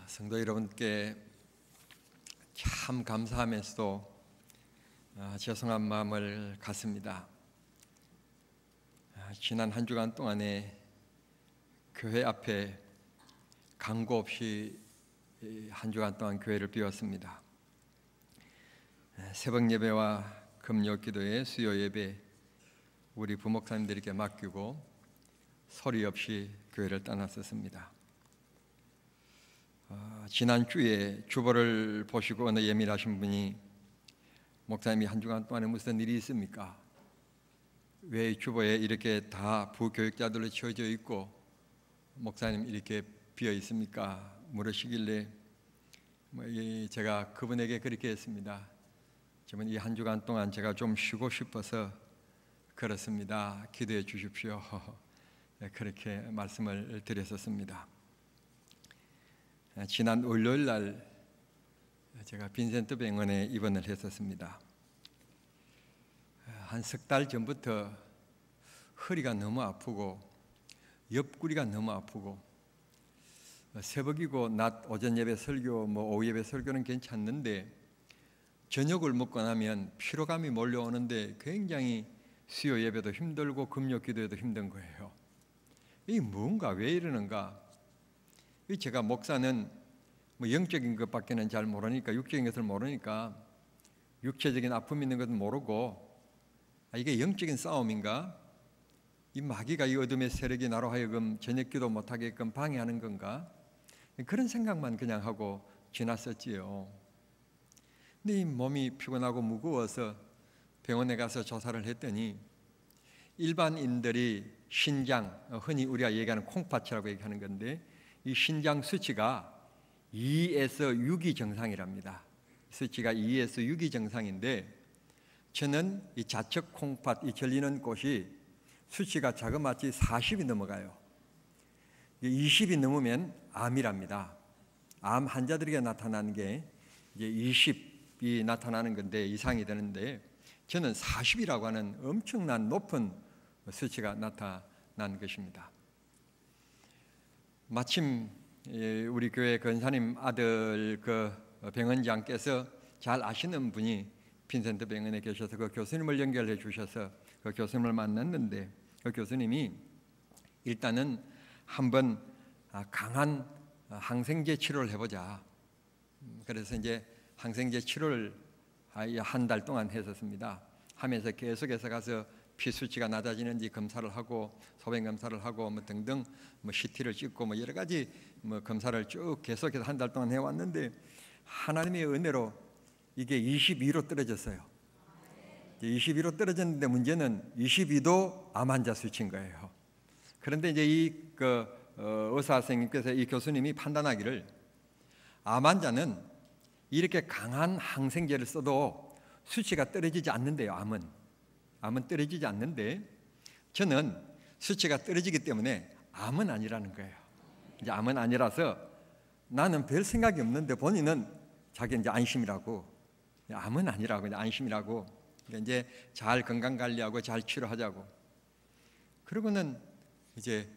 성도 여러분께 참 감사하면서도 죄송한 마음을 갖습니다. 지난 한 주간 동안에 교회 앞에 강구 없이 한 주간 동안 교회를 비웠습니다. 새벽 예배와 금요 기도회, 수요 예배 우리 부목사님들에게 맡기고 소리 없이 교회를 떠났었습니다. 지난주에 주보를 보시고 어느 예민하신 분이 목사님이 한 주간 동안에 무슨 일이 있습니까? 왜 주보에 이렇게 다 부교육자들로 채워져 있고 목사님 이렇게 비어 있습니까? 물으시길래 제가 그분에게 그렇게 했습니다. 저는 이 한 주간 동안 제가 좀 쉬고 싶어서 그렇습니다. 기도해 주십시오. 그렇게 말씀을 드렸었습니다. 지난 월요일 날 제가 빈센트 병원에 입원을 했었습니다. 한 석 달 전부터 허리가 너무 아프고 옆구리가 너무 아프고 새벽이고 낮 오전 예배 설교 오후 예배 설교는 괜찮는데 저녁을 먹고 나면 피로감이 몰려오는데 굉장히 수요 예배도 힘들고 금요 기도에도 힘든 거예요. 이 뭔가 왜 이러는가? 제가 목사는 영적인 것밖에는 잘 모르니까 육적인 것을 모르니까 육체적인 아픔이 있는 것은 모르고 이게 영적인 싸움인가? 이 마귀가 이 어둠의 세력이 나로 하여금 저녁 기도 못하게끔 방해하는 건가? 그런 생각만 그냥 하고 지났었지요. 근데 이 몸이 피곤하고 무거워서 병원에 가서 조사를 했더니 일반인들이 신장, 흔히 우리가 얘기하는 콩팥이라고 얘기하는 건데 이 신장 수치가 2에서 6이 정상이랍니다. 수치가 2에서 6이 정상인데 저는 이 좌측 콩팥, 이 절리는 곳이 수치가 자그마치 40이 넘어가요. 20이 넘으면 암이랍니다. 암 환자들에게 나타나는 게 이제 20이 나타나는 건데 이상이 되는데 저는 40이라고 하는 엄청난 높은 수치가 나타난 것입니다. 마침 우리 교회 권사님 아들 그 병원장께서 잘 아시는 분이 빈센트 병원에 계셔서 그 교수님을 연결해 주셔서 그 교수님을 만났는데 그 교수님이 일단은 한번 강한 항생제 치료를 해보자. 그래서 이제 항생제 치료를 한 달 동안 했었습니다. 하면서 계속해서 가서 피 수치가 낮아지는지 검사를 하고 소변 검사를 하고 등등 CT를 찍고 여러 가지 검사를 쭉 계속해서 한 달 동안 해왔는데 하나님의 은혜로 이게 22로 떨어졌어요. 22로 떨어졌는데 문제는 22도 암 환자 수치인 거예요. 그런데 이제 이 의사 선생님께서 이 교수님이 판단하기를 암 환자는 이렇게 강한 항생제를 써도 수치가 떨어지지 않는데요. 암은 떨어지지 않는데 저는 수치가 떨어지기 때문에 암은 아니라는 거예요. 이제 암은 아니라서 나는 별 생각이 없는데 본인은 자기 이제 안심이라고 암은 아니라고 이제 안심이라고 이제 잘 건강 관리하고 잘 치료하자고 그러고는 이제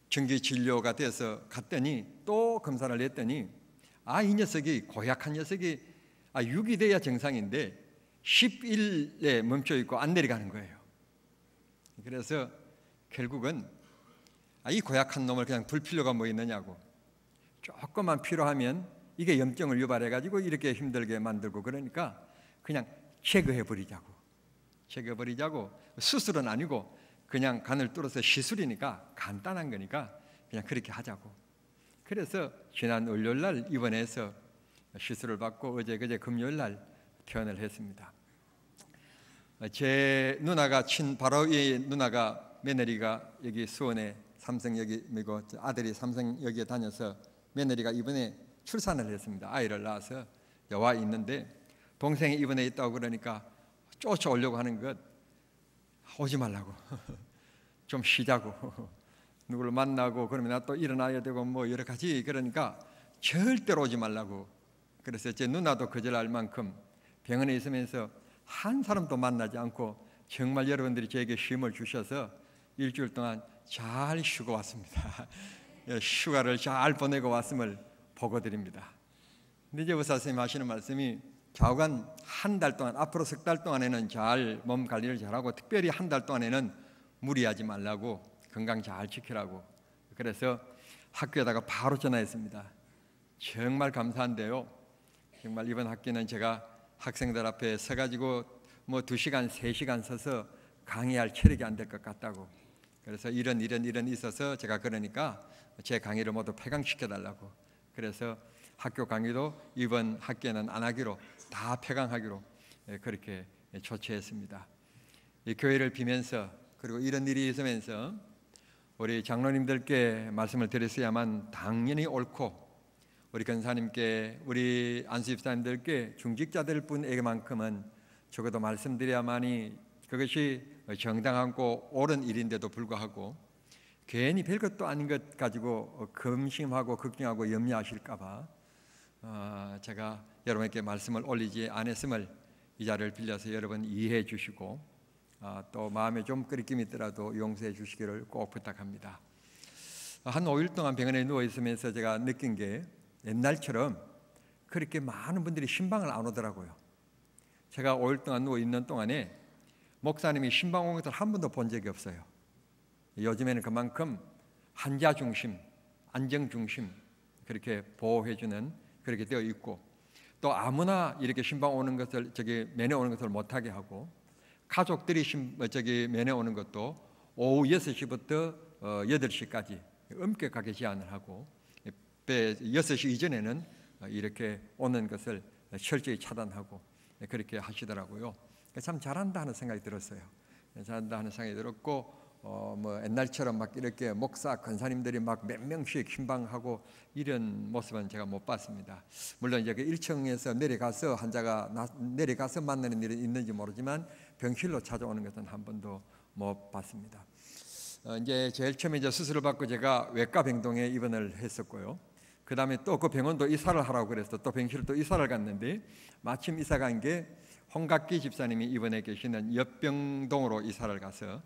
정기 진료가 돼서 갔더니 또 검사를 했더니 이 녀석이 고약한 녀석이 6이 돼야 정상인데 11에 멈춰 있고 안 내려가는 거예요. 그래서 결국은 이 고약한 놈을 그냥 둘 필요가 뭐 있느냐고 조금만 필요하면 이게 염증을 유발해 가지고 이렇게 힘들게 만들고 그러니까 그냥 제거해 버리자고 수술은 아니고 그냥 간을 뚫어서 시술이니까 간단한 거니까 그냥 그렇게 하자고. 그래서 지난 월요일 날 입원해서 시술을 받고 어제 그제 금요일 날 퇴원을 했습니다. 제 누나가 바로 이 누나가 며느리가 여기 수원에 삼성역이고 아들이 삼성역에 다녀서 며느리가 이번에 출산을 했습니다. 아이를 낳아서 와 있는데 동생이 입원해 있다고 그러니까 쫓아오려고 하는 것 오지 말라고 좀 쉬자고 누구를 만나고 그러면 나 또 일어나야 되고 여러 가지 그러니까 절대로 오지 말라고. 그래서 제 누나도 거절할 만큼 병원에 있으면서 한 사람도 만나지 않고 정말 여러분들이 저에게 쉼을 주셔서 일주일 동안 잘 쉬고 왔습니다. 휴가를 잘 보내고 왔음을 보고드립니다. 근데 이제 의사 선생님 하시는 말씀이 좌우간 한 달 동안, 앞으로 석 달 동안에는 잘 몸 관리를 잘하고 특별히 한 달 동안에는 무리하지 말라고, 건강 잘 지키라고. 그래서 학교에다가 바로 전화했습니다. 정말 감사한데요, 정말 이번 학기는 제가 학생들 앞에 서가지고 뭐 2시간, 3시간 서서 강의할 체력이 안 될 것 같다고. 그래서 이런 있어서 제가 그러니까 제 강의를 모두 폐강시켜달라고. 그래서 학교 강의도 이번 학기에는 안 하기로, 다 폐강하기로 그렇게 조치했습니다. 이 교회를 비면서, 그리고 이런 일이 있으면서 우리 장로님들께 말씀을 드렸어야만 당연히 옳고, 우리 권사님께, 우리 안수집사님들께, 중직자들 뿐에게만큼은 적어도 말씀드려야만이 그것이 정당하고 옳은 일인데도 불구하고 괜히 별것도 아닌 것 가지고 금심하고 걱정하고 염려하실까 봐 제가 여러분께 말씀을 올리지 않았음을 이 자리를 빌려서 여러분 이해해 주시고, 또 마음에 좀 끄리낌이 있더라도 용서해 주시기를 꼭 부탁합니다. 한 5일 동안 병원에 누워 있으면서 제가 느낀 게, 옛날처럼 그렇게 많은 분들이 신방을 안 오더라고요. 제가 5일 동안 누워 있는 동안에 목사님이 신방 온 것을 한 번도 본 적이 없어요. 요즘에는 그만큼 환자 중심, 안정 중심 그렇게 보호해주는 그렇게 되어 있고, 또 아무나 이렇게 신방 오는 것을, 면회 오는 것을 못하게 하고, 가족들이 면회 오는 것도 오후 6시부터 8시까지 엄격하게 제한을 하고, 6시 이전에는 이렇게 오는 것을 철저히 차단하고 그렇게 하시더라고요. 참 잘한다 하는 생각이 들었어요. 잘한다 하는 생각이 들었고, 뭐 옛날처럼 막 이렇게 목사 권사님들이 막 몇 명씩 신방하고 이런 모습은 제가 못 봤습니다. 물론 이제 1층에서 내려가서 환자가 내려가서 만나는 일은 있는지 모르지만 병실로 찾아오는 것은 한 번도 못 봤습니다. 이제 제일 처음에 이제 수술을 받고 제가 외과 병동에 입원을 했었고요. 그 다음에 또 그 병원도 이사를 하라고 그래서 또 병실을 또 이사를 갔는데, 마침 이사 간 게 홍각기 집사님이 입원해 계시는 옆병동으로 이사를 가서,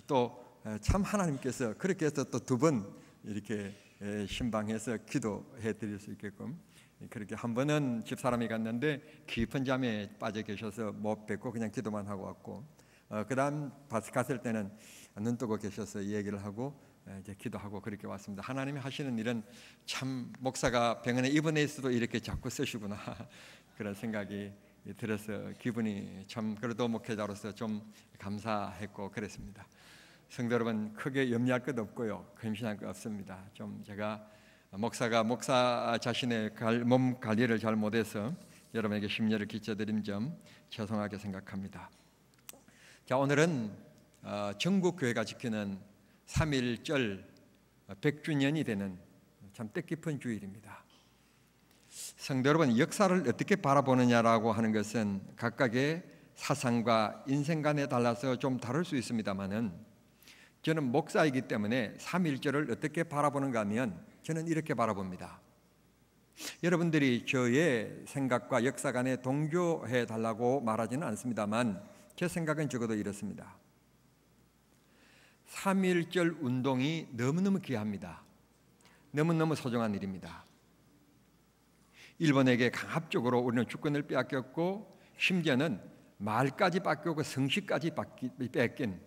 또 참 하나님께서 그렇게 해서 또 2번 이렇게 신방해서 기도해 드릴 수 있게끔, 그렇게 한 번은 집사람이 갔는데 깊은 잠에 빠져 계셔서 못 뵙고 그냥 기도만 하고 왔고, 그 다음 갔을 때는 눈 뜨고 계셔서 얘기를 하고 이제 기도하고 그렇게 왔습니다. 하나님이 하시는 일은 참, 목사가 병원에 입원해 있어도 이렇게 자꾸 쓰시구나 그런 생각이 들어서 기분이 참, 그래도 목회자로서 좀 감사했고 그랬습니다. 성도 여러분, 크게 염려할 것 없고요, 근심할 것 없습니다. 좀 제가 목사 자신의 몸 관리를 잘 못해서 여러분에게 심려를 끼쳐드린 점 죄송하게 생각합니다. 자, 오늘은 전국 교회가 지키는 3.1절 100주년이 되는 참 뜻깊은 주일입니다. 성도 여러분, 역사를 어떻게 바라보느냐라고 하는 것은 각각의 사상과 인생관에 달라서 좀 다를 수 있습니다만은, 저는 목사이기 때문에 3.1절을 어떻게 바라보는가 하면 저는 이렇게 바라봅니다. 여러분들이 저의 생각과 역사관에 동조해 달라고 말하지는 않습니다만, 제 생각은 적어도 이렇습니다. 3.1절 운동이 너무너무 귀합니다. 너무너무 소중한 일입니다. 일본에게 강압적으로 우리는 주권을 빼앗겼고, 심지어는 말까지 뺏기고 성씨까지 뺏긴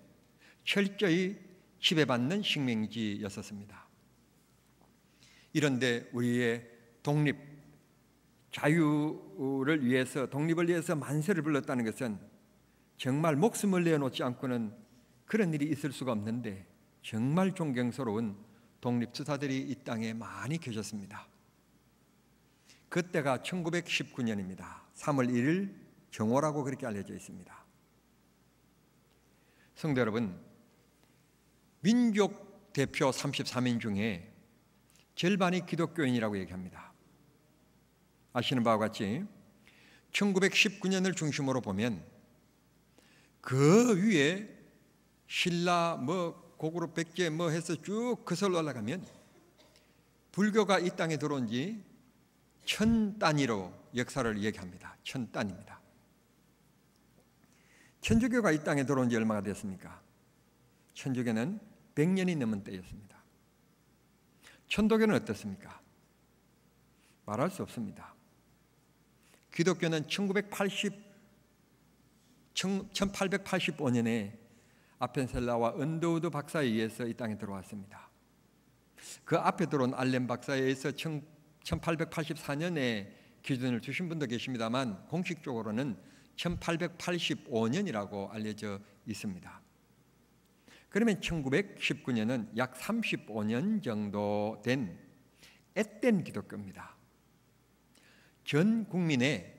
철저히 지배받는 식민지였었습니다. 이런데 우리의 독립, 자유를 위해서, 독립을 위해서 만세를 불렀다는 것은 정말 목숨을 내어놓지 않고는 그런 일이 있을 수가 없는데, 정말 존경스러운 독립투사들이 이 땅에 많이 계셨습니다. 그때가 1919년입니다. 3월 1일 정오라고 그렇게 알려져 있습니다. 성도 여러분, 민족 대표 33인 중에 절반이 기독교인이라고 얘기합니다. 아시는 바와 같이 1919년을 중심으로 보면 그 위에 신라, 고구려, 백제 해서 쭉 거슬러 올라가면 불교가 이 땅에 들어온 지 1000단위로 역사를 얘기합니다. 1000단입니다. 천주교가 이 땅에 들어온 지 얼마가 됐습니까? 천주교는 100년이 넘은 때였습니다. 천도교는 어떻습니까? 말할 수 없습니다. 기독교는 1885년에 아펜셀라와 언더우드 박사에 의해서 이 땅에 들어왔습니다. 그 앞에 들어온 알렌 박사에 의해서 1884년에 기준을 주신 분도 계십니다만 공식적으로는 1885년이라고 알려져 있습니다. 그러면 1919년은 약 35년 정도 된 앳된 기독교입니다. 전 국민의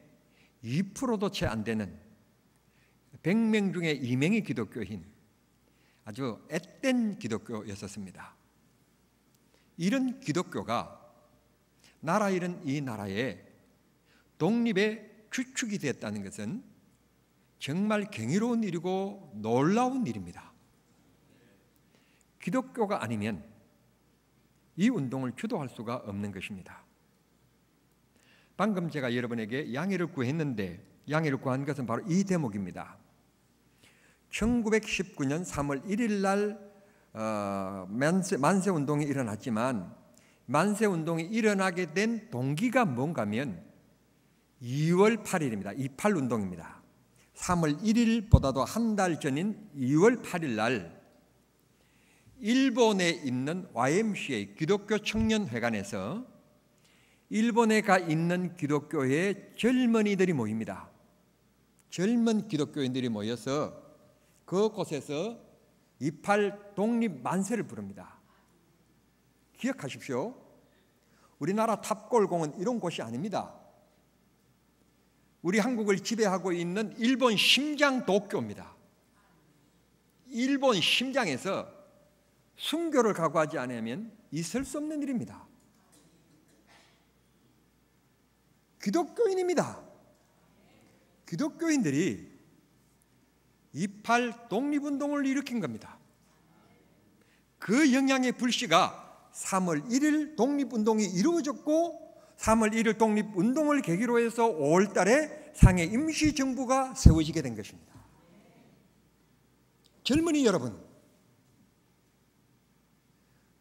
2%도 채 안 되는 100명 중에 2명이 기독교인 아주 앳된 기독교였었습니다. 이런 기독교가 나라 잃은 이 나라의 독립의 주축이 되었다는 것은 정말 경이로운 일이고 놀라운 일입니다. 기독교가 아니면 이 운동을 주도할 수가 없는 것입니다. 방금 제가 여러분에게 양해를 구했는데 양해를 구한 것은 바로 이 대목입니다. 1919년 3월 1일 날 만세운동이 일어났지만 만세운동이 일어나게 된 동기가 뭔가 하면 2월 8일입니다. 28운동입니다. 3월 1일보다도 한 달 전인 2월 8일 날 일본에 있는 YMCA 기독교 청년회관에서 일본에 가 있는 기독교의 젊은이들이 모입니다. 젊은 기독교인들이 모여서 그곳에서 28 독립 만세를 부릅니다. 기억하십시오. 우리나라 탑골공은 이런 곳이 아닙니다. 우리 한국을 지배하고 있는 일본 심장 도쿄입니다. 일본 심장에서 순교를 각오하지 않으면 있을 수 없는 일입니다. 기독교인입니다. 기독교인들이 28 독립운동을 일으킨 겁니다. 그 영향의 불씨가 3월 1일 독립운동이 이루어졌고 3월 1일 독립운동을 계기로 해서 5월 달에 상해 임시정부가 세워지게 된 것입니다. 젊은이 여러분,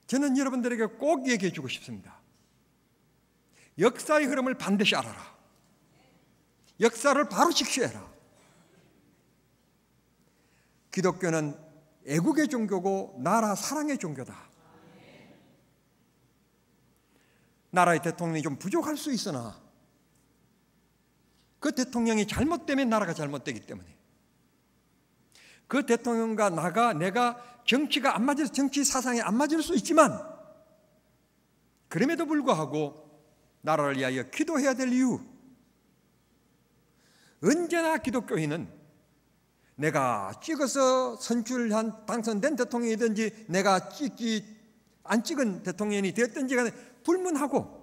저는 여러분들에게 꼭 얘기해 주고 싶습니다. 역사의 흐름을 반드시 알아라. 역사를 바로 직시해라. 기독교는 애국의 종교고 나라 사랑의 종교다. 나라의 대통령이 좀 부족할 수 있으나 그 대통령이 잘못되면 나라가 잘못되기 때문에 그 대통령과 내가 정치가 안 맞을, 정치 사상이 안 맞을 수 있지만 그럼에도 불구하고 나라를 위하여 기도해야 될 이유, 언제나 기독교인은 내가 찍어서 선출한 당선된 대통령이든지 내가 안 찍은 대통령이 되었든지 간에 불문하고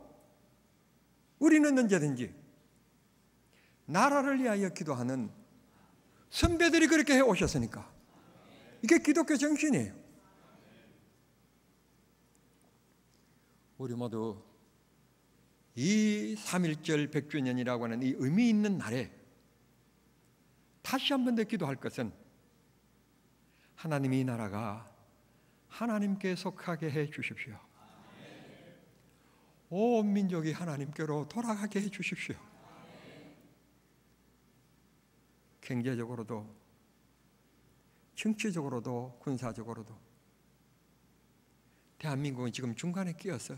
우리는 언제든지 나라를 위하여 기도하는 선배들이 그렇게 해오셨으니까 이게 기독교 정신이에요. 우리 모두 이 3.1절 100주년이라고 하는 이 의미 있는 날에 다시 한 번 더 기도할 것은 하나님의 나라가 하나님께 속하게 해 주십시오. 온 민족이 하나님께로 돌아가게 해 주십시오. 경제적으로도 정치적으로도 군사적으로도 대한민국은 지금 중간에 끼어서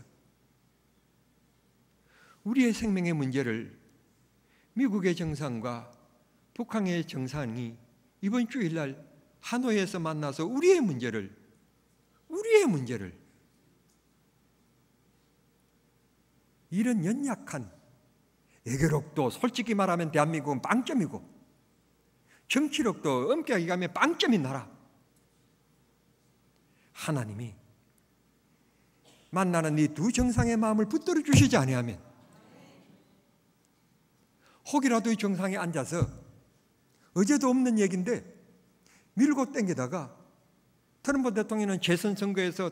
우리의 생명의 문제를 미국의 정상과 북한의 정상이 이번 주일날 하노이에서 만나서 우리의 문제를 이런 연약한 애교력도 솔직히 말하면 대한민국은 빵점이고 정치력도 엄격하게 가면 빵점인 나라 하나님이 만나는 이 두 정상의 마음을 붙들어 주시지 아니하면 혹이라도 이 정상에 앉아서 어제도 없는 얘기인데 밀고 땡기다가 트럼프 대통령은 재선 선거에서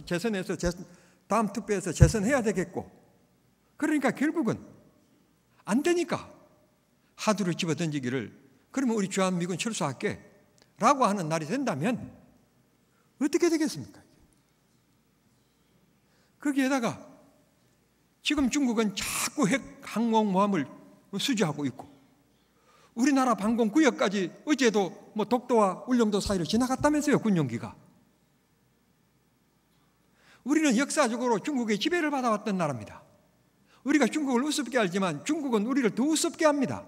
재선해서 다음 투표에서 재선해야 되겠고 그러니까 결국은 안 되니까 하두를 집어 던지기를 그러면 우리 주한미군 철수할게 라고 하는 날이 된다면 어떻게 되겠습니까? 거기에다가 지금 중국은 자꾸 핵 항공모함을 수주하고 있고, 우리나라 방공구역까지 어제도 독도와 울릉도 사이를 지나갔다면서요, 군용기가. 우리는 역사적으로 중국의 지배를 받아왔던 나라입니다. 우리가 중국을 우습게 알지만 중국은 우리를 더 우습게 합니다.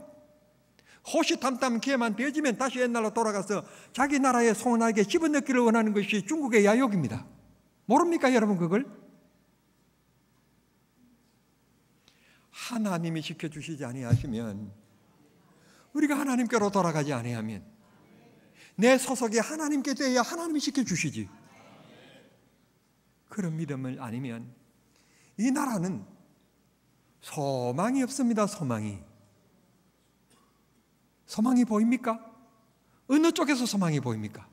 호시탐탐 기회만 되어지면 다시 옛날로 돌아가서 자기 나라의 소나에게 집어넣기를 원하는 것이 중국의 야욕입니다. 모릅니까 여러분 그걸? 하나님이 지켜주시지 아니하시면, 우리가 하나님께로 돌아가지 아니하면, 내 소속이 하나님께 되어야 하나님이 지켜주시지. 그런 믿음을 아니면 이 나라는 소망이 없습니다. 소망이 보입니까? 어느 쪽에서 소망이 보입니까?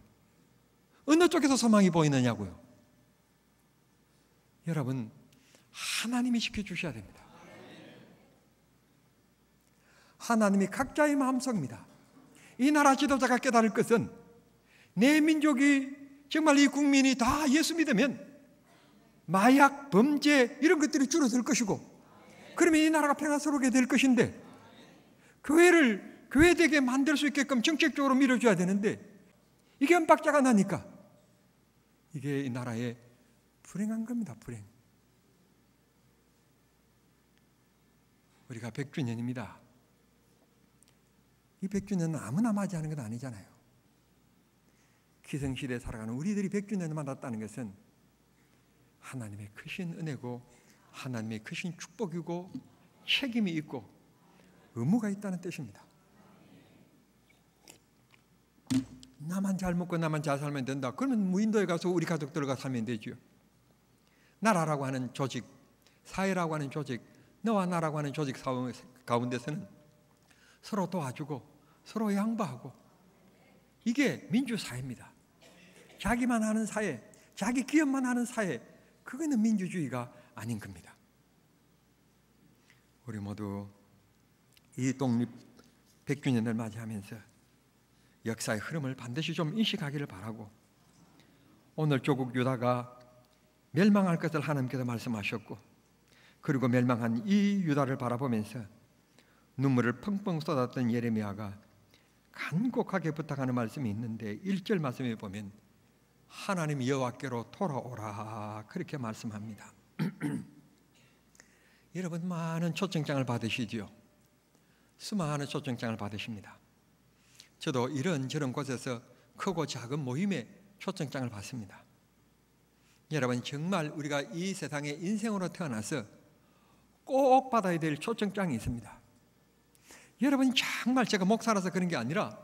어느 쪽에서 소망이 보이느냐고요? 여러분, 하나님이 지켜주셔야 됩니다. 하나님이 각자의 마음속입니다. 이 나라 지도자가 깨달을 것은, 내 민족이 정말 이 국민이 다 예수 믿으면 마약, 범죄 이런 것들이 줄어들 것이고, 그러면 이 나라가 평화스럽게 될 것인데, 교회를 교회되게 만들 수 있게끔 정책적으로 밀어줘야 되는데, 이게 엇박자가 나니까 이게 이 나라의 불행한 겁니다. 불행. 우리가 100주년입니다. 이 100주년은 아무나 맞이하는 건 아니잖아요. 기성시대에 살아가는 우리들이 100주년을 맞았다는 것은 하나님의 크신 은혜고, 하나님의 크신 축복이고, 책임이 있고 의무가 있다는 뜻입니다. 나만 잘 먹고 나만 잘 살면 된다. 그러면 무인도에 가서 우리 가족들과 살면 되죠. 나라라고 하는 조직, 사회라고 하는 조직, 너와 나라고 하는 조직 가운데서는 서로 도와주고 서로 양보하고, 이게 민주사회입니다. 자기만 하는 사회, 자기 기업만 하는 사회, 그거는 민주주의가 아닌 겁니다. 우리 모두 이 독립 100주년을 맞이하면서 역사의 흐름을 반드시 좀 인식하기를 바라고, 오늘 조국 유다가 멸망할 것을 하나님께서 말씀하셨고, 그리고 멸망한 이 유다를 바라보면서 눈물을 펑펑 쏟았던 예레미야가 간곡하게 부탁하는 말씀이 있는데, 1절 말씀에 보면 하나님 여호와께로 돌아오라 그렇게 말씀합니다. 여러분, 많은 초청장을 받으시지요. 수많은 초청장을 받으십니다. 저도 이런저런 곳에서 크고 작은 모임에 초청장을 받습니다. 여러분, 정말 우리가 이 세상에 인생으로 태어나서 꼭 받아야 될 초청장이 있습니다. 여러분, 정말 제가 목사라서 그런 게 아니라,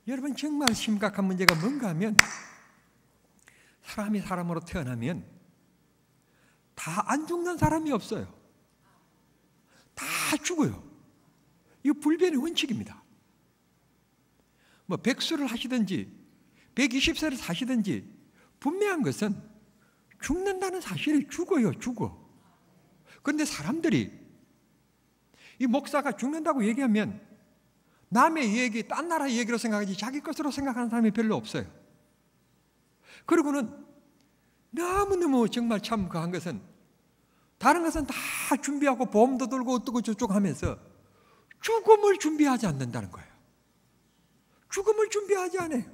여러분 정말 심각한 문제가 뭔가 하면, 사람이 사람으로 태어나면 다 안 죽는 사람이 없어요. 다 죽어요. 이거 불변의 원칙입니다. 뭐 백수를 하시든지 120세를 사시든지 분명한 것은 죽는다는 사실이 죽어요. 죽어. 그런데 사람들이 이 목사가 죽는다고 얘기하면 남의 얘기, 딴 나라 얘기로 생각하지 자기 것으로 생각하는 사람이 별로 없어요. 그리고는 너무너무 정말 참 그한 것은, 다른 것은 다 준비하고 보험도 들고 어쩌고 저쩌고 하면서 죽음을 준비하지 않는다는 거예요. 죽음을 준비하지 않아요.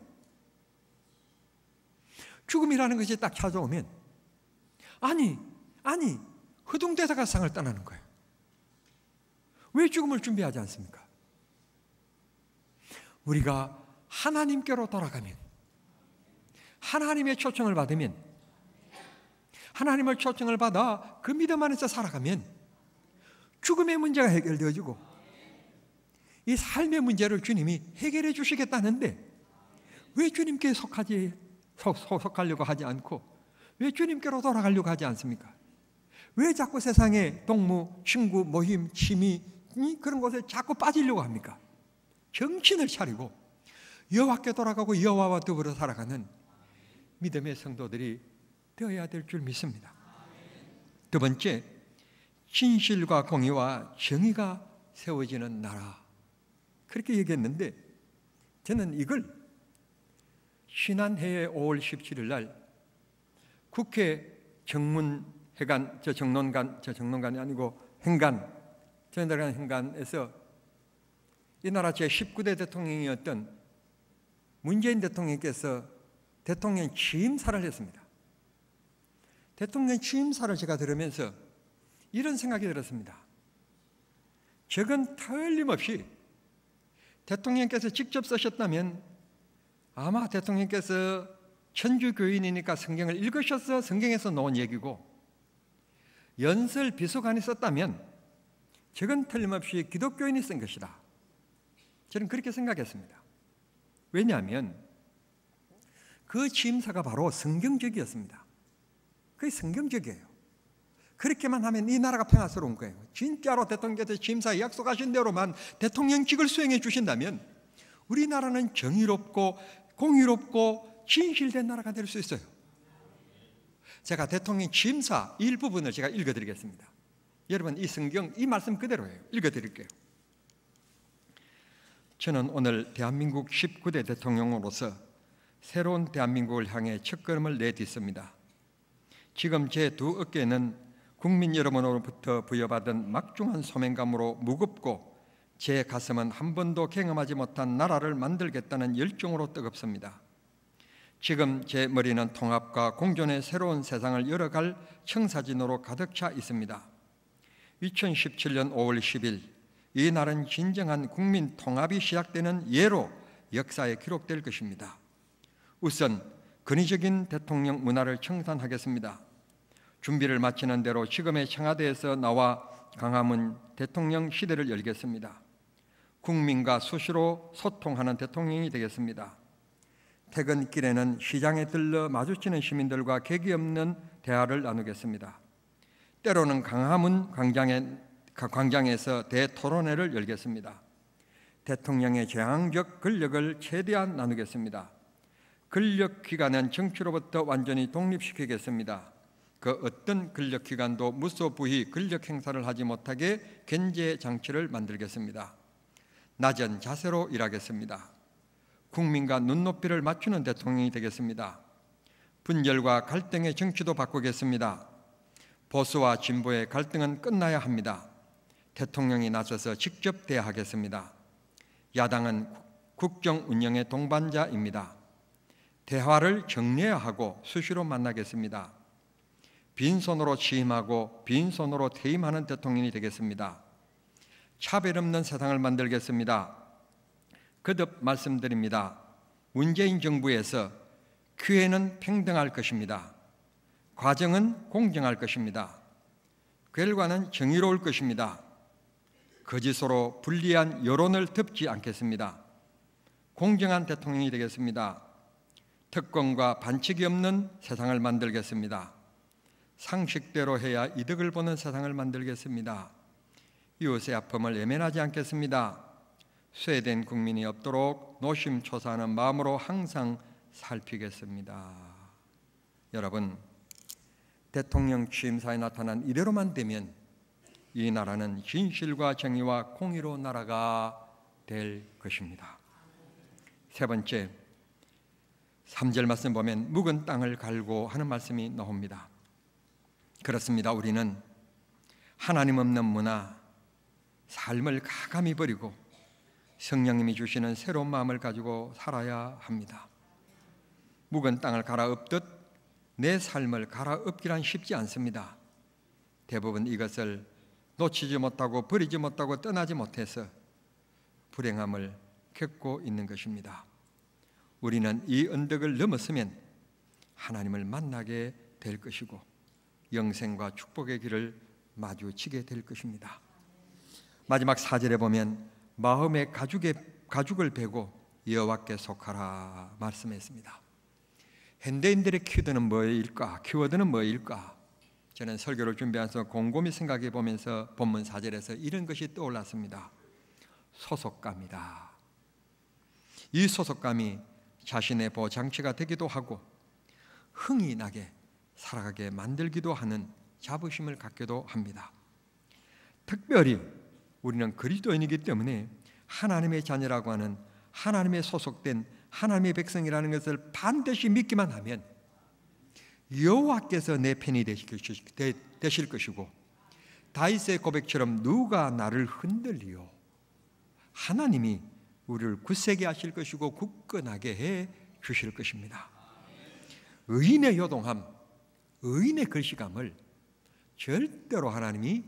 죽음이라는 것이 딱 찾아오면 아니 허둥대다가 상을 떠나는 거예요. 왜 죽음을 준비하지 않습니까? 우리가 하나님께로 돌아가면, 하나님의 초청을 받으면, 하나님의 초청을 받아 그 믿음 안에서 살아가면 죽음의 문제가 해결되어지고, 이 삶의 문제를 주님이 해결해 주시겠다는데 왜 주님께 속하려고 하지 않고, 왜 주님께로 돌아가려고 하지 않습니까? 왜 자꾸 세상에 동무, 친구, 모임, 취미 그런 곳에 자꾸 빠지려고 합니까? 정신을 차리고 여호와께 돌아가고 여호와와 더불어 살아가는 믿음의 성도들이 되어야 될 줄 믿습니다. 두 번째, 진실과 공의와 정의가 세워지는 나라, 그렇게 얘기했는데, 저는 이걸 지난해 5월 17일 날 국회 정문 해관 저 정론관이 아니고 행간, 저희들 행간에서 이 나라 제19대 대통령이었던 문재인 대통령께서 대통령 취임사를 했습니다. 대통령 취임사를 제가 들으면서 이런 생각이 들었습니다. 저건 틀림없이 대통령께서 직접 쓰셨다면 아마 대통령께서 천주교인이니까 성경을 읽으셔서 성경에서 나온 얘기고, 연설 비서관이 썼다면 저건 틀림없이 기독교인이 쓴 것이다. 저는 그렇게 생각했습니다. 왜냐하면 그 취임사가 바로 성경적이었습니다. 그게 성경적이에요. 그렇게만 하면 이 나라가 평화스러운 거예요. 진짜로 대통령께서 취임사에 약속하신 대로만 대통령직을 수행해 주신다면 우리나라는 정의롭고 공의롭고 진실된 나라가 될 수 있어요. 제가 대통령 취임사 일부분을 제가 읽어드리겠습니다. 여러분, 이 성경 이 말씀 그대로예요. 읽어드릴게요. 저는 오늘 대한민국 19대 대통령으로서 새로운 대한민국을 향해 첫걸음을 내딛습니다. 지금 제 두 어깨는 국민 여러분으로부터 부여받은 막중한 소명감으로 무겁고, 제 가슴은 한 번도 경험하지 못한 나라를 만들겠다는 열정으로 뜨겁습니다. 지금 제 머리는 통합과 공존의 새로운 세상을 열어갈 청사진으로 가득 차 있습니다. 2017년 5월 10일 이 날은 진정한 국민 통합이 시작되는 예로 역사에 기록될 것입니다. 우선 근위적인 대통령 문화를 청산하겠습니다. 준비를 마치는 대로 지금의 청와대에서 나와 광화문 대통령 시대를 열겠습니다. 국민과 수시로 소통하는 대통령이 되겠습니다. 퇴근길에는 시장에 들러 마주치는 시민들과 객이 없는 대화를 나누겠습니다. 때로는 광화문 광장에서 대토론회를 열겠습니다. 대통령의 제왕적 권력을 최대한 나누겠습니다. 권력기관은 정치로부터 완전히 독립시키겠습니다. 그 어떤 권력기관도 무소부히 권력 행사를 하지 못하게 견제 장치를 만들겠습니다. 낮은 자세로 일하겠습니다. 국민과 눈높이를 맞추는 대통령이 되겠습니다. 분열과 갈등의 정치도 바꾸겠습니다. 보수와 진보의 갈등은 끝나야 합니다. 대통령이 나서서 직접 대하겠습니다. 야당은 국정 운영의 동반자입니다. 대화를 정례화하고 수시로 만나겠습니다. 빈손으로 취임하고 빈손으로 퇴임하는 대통령이 되겠습니다. 차별 없는 세상을 만들겠습니다. 거듭 말씀드립니다. 문재인 정부에서 기회는 평등할 것입니다. 과정은 공정할 것입니다. 결과는 정의로울 것입니다. 거짓으로 불리한 여론을 덮지 않겠습니다. 공정한 대통령이 되겠습니다. 특권과 반칙이 없는 세상을 만들겠습니다. 상식대로 해야 이득을 보는 세상을 만들겠습니다. 이웃의 아픔을 외면하지 않겠습니다. 쇠된 국민이 없도록 노심초사하는 마음으로 항상 살피겠습니다. 여러분, 대통령 취임사에 나타난 이대로만 되면 이 나라는 진실과 정의와 공의로 나라가 될 것입니다. 세 번째, 3절 말씀 보면 묵은 땅을 갈고 하는 말씀이 나옵니다. 그렇습니다. 우리는 하나님 없는 문화, 삶을 가감히 버리고 성령님이 주시는 새로운 마음을 가지고 살아야 합니다. 묵은 땅을 갈아엎듯 내 삶을 갈아엎기란 쉽지 않습니다. 대부분 이것을 놓치지 못하고 버리지 못하고 떠나지 못해서 불행함을 겪고 있는 것입니다. 우리는 이 언덕을 넘었으면 하나님을 만나게 될 것이고 영생과 축복의 길을 마주치게 될 것입니다. 마지막 4절에 보면 마음의 가죽을 베고 여호와께 속하라 말씀했습니다. 현대인들의 키워드는 뭐일까? 저는 설교를 준비하면서 곰곰이 생각해 보면서 본문 4절에서 이런 것이 떠올랐습니다. 소속감이다. 이 소속감이 자신의 보장치가 되기도 하고 흥이 나게 살아가게 만들기도 하는 자부심을 갖기도 합니다. 특별히 우리는 그리스도인이기 때문에 하나님의 자녀라고 하는 하나님의 소속된 하나님의 백성이라는 것을 반드시 믿기만 하면 여호와께서 내 편이 되실 것이고 다윗의 고백처럼 누가 나를 흔들리요. 하나님이 우리를 굳세게 하실 것이고 굳건하게 해 주실 것입니다. 의인의 요동함, 의인의 글씨감을 절대로 하나님이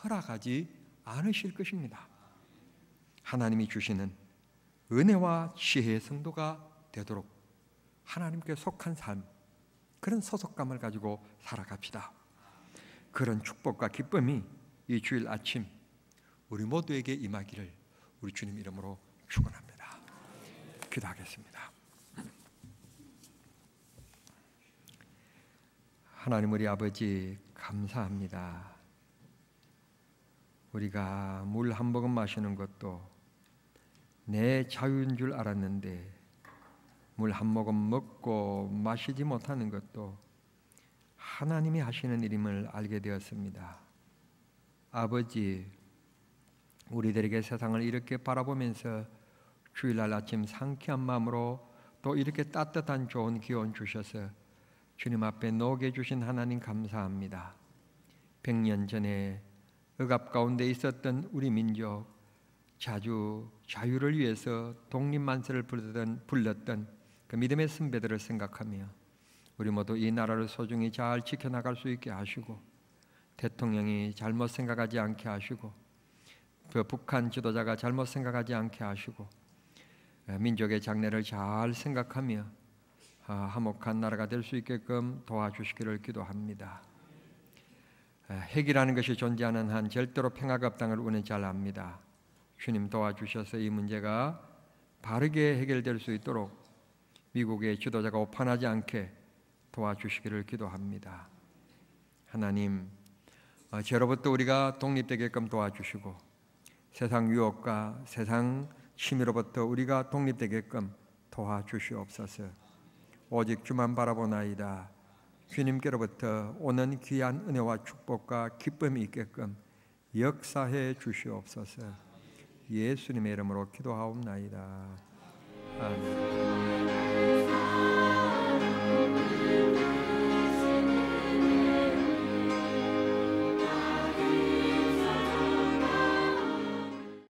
허락하지 않으실 것입니다. 하나님이 주시는 은혜와 지혜의 성도가 되도록 하나님께 속한 삶, 그런 소속감을 가지고 살아갑시다. 그런 축복과 기쁨이 이 주일 아침 우리 모두에게 임하기를 우리 주님 이름으로 축원합니다. 기도하겠습니다. 하나님 우리 아버지 감사합니다. 우리가 물 한 모금 마시는 것도 내 자유인 줄 알았는데 물 한 모금 먹고 마시지 못하는 것도 하나님이 하시는 일임을 알게 되었습니다. 아버지, 우리들에게 세상을 이렇게 바라보면서 주일날 아침 상쾌한 마음으로 또 이렇게 따뜻한 좋은 기운 주셔서 주님 앞에 놓게 주신 하나님 감사합니다. 100년 전에 억압 가운데 있었던 우리 민족, 자주 자유를 위해서 독립만세를 불렀던 그 믿음의 선배들을 생각하며 우리 모두 이 나라를 소중히 잘 지켜나갈 수 있게 하시고, 대통령이 잘못 생각하지 않게 하시고, 그 북한 지도자가 잘못 생각하지 않게 하시고, 민족의 장래를 잘 생각하며 화목한 나라가 될 수 있게끔 도와주시기를 기도합니다. 핵이라는 것이 존재하는 한 절대로 평화가 없다는 걸 우리는 잘 압니다. 주님 도와주셔서 이 문제가 바르게 해결될 수 있도록 미국의 지도자가 오판하지 않게 도와주시기를 기도합니다. 하나님, 죄로부터 우리가 독립되게끔 도와주시고 세상 유혹과 세상 침해로부터 우리가 독립되게끔 도와주시옵소서. 오직 주만 바라보나이다. 주님께로부터 오는 귀한 은혜와 축복과 기쁨이 있게끔 역사해 주시옵소서. 예수님의 이름으로 기도하옵나이다. 아멘.